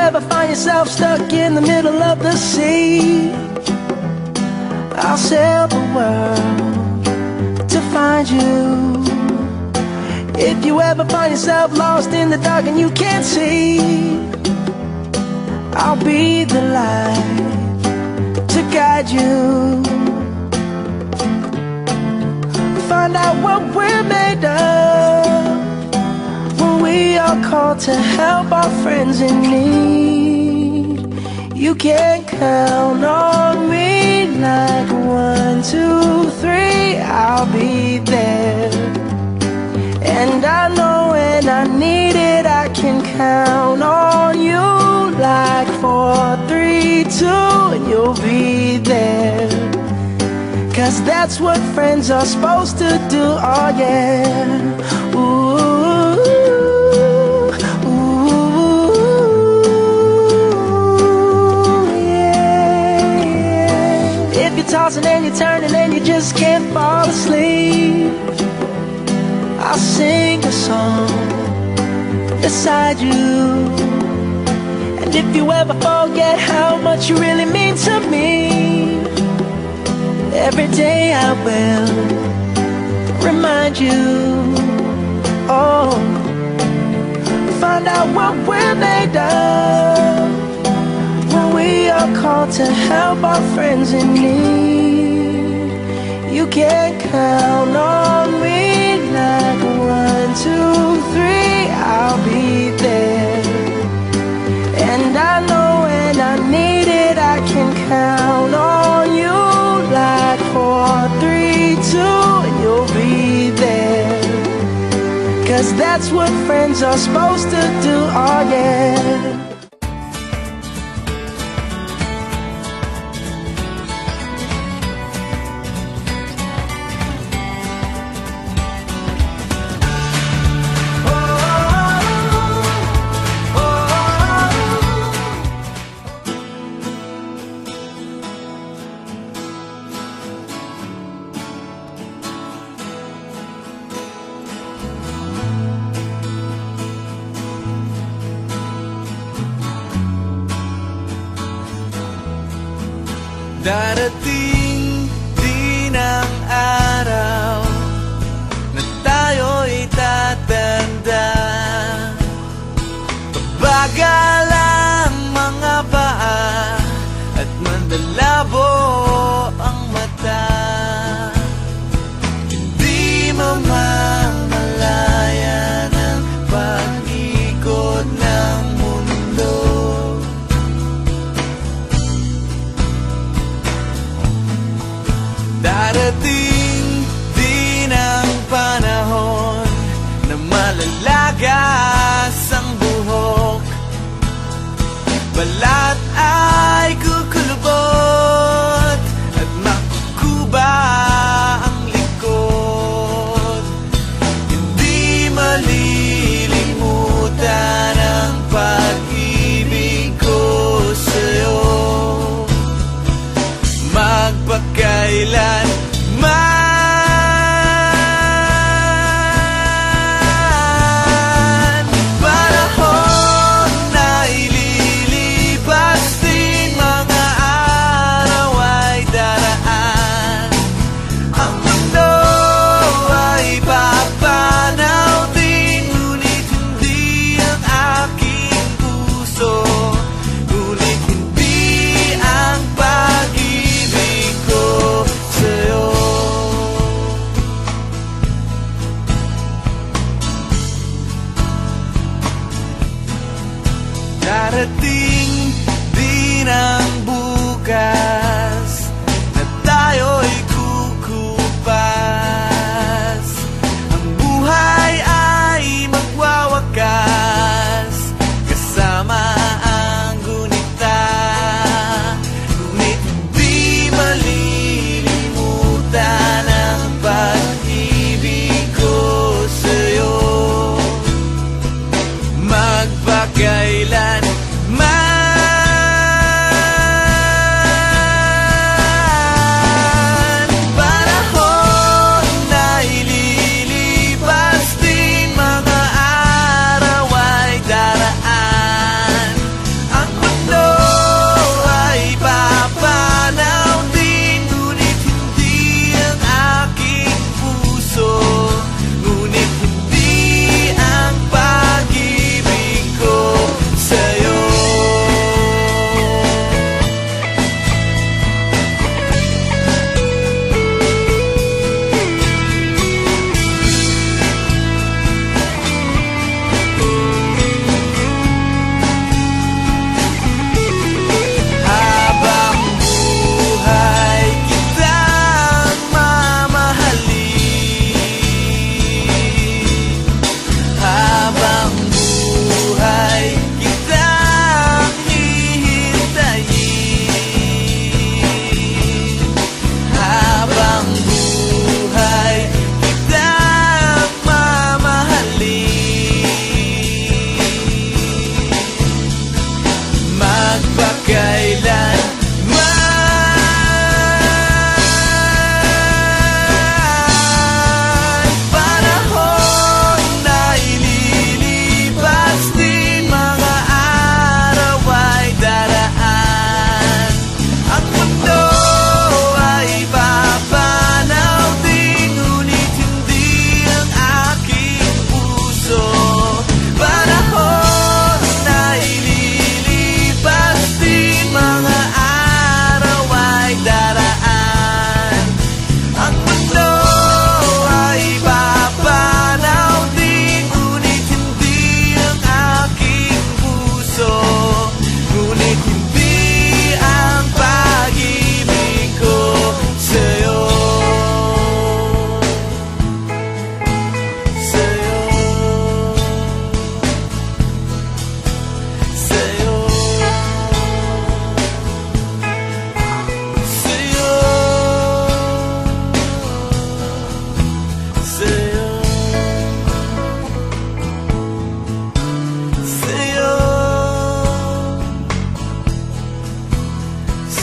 ever find yourself stuck in the middle of the sea, I'll sail the world to find you. If you ever find yourself lost in the dark and you can't see, I'll be the light to guide you. Find out what we're made of when we are called to help our friends in need. You can count on me like 1, 2, 3, I'll be there. And I know when I need it, I can count on you like 4, 3, 2, and you'll be there. 'Cause that's what friends are supposed to do, oh yeah. Ooh, ooh, yeah. If you're tossing and you're turning and you just can't fall asleep, I'll sing a song beside you. And if you ever forget how much you really mean to me, every day I will remind you. Oh, find out what we're made of when we are called to help our friends in need. You can count on me like 1, 2, 3, I'll be there. And I know when I need it, I can count on you like 4, 3, 2, and you'll be there. 'Cause that's what friends are supposed to do, oh yeah. Darating din ang araw na tayo'y tatanda. Babagal ang mga paa at mandalabo ang mata. Hindi mamamalayan ang pag-ikot ng mundo. Darating din ang panahon na malalagas ang buhok, balat ay kukulubot at makukuba ang likod. Hindi malilimutan ang pag-ibig ko sa'yo, magpakailan man. Panahon na ililipas,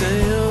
sa'yo.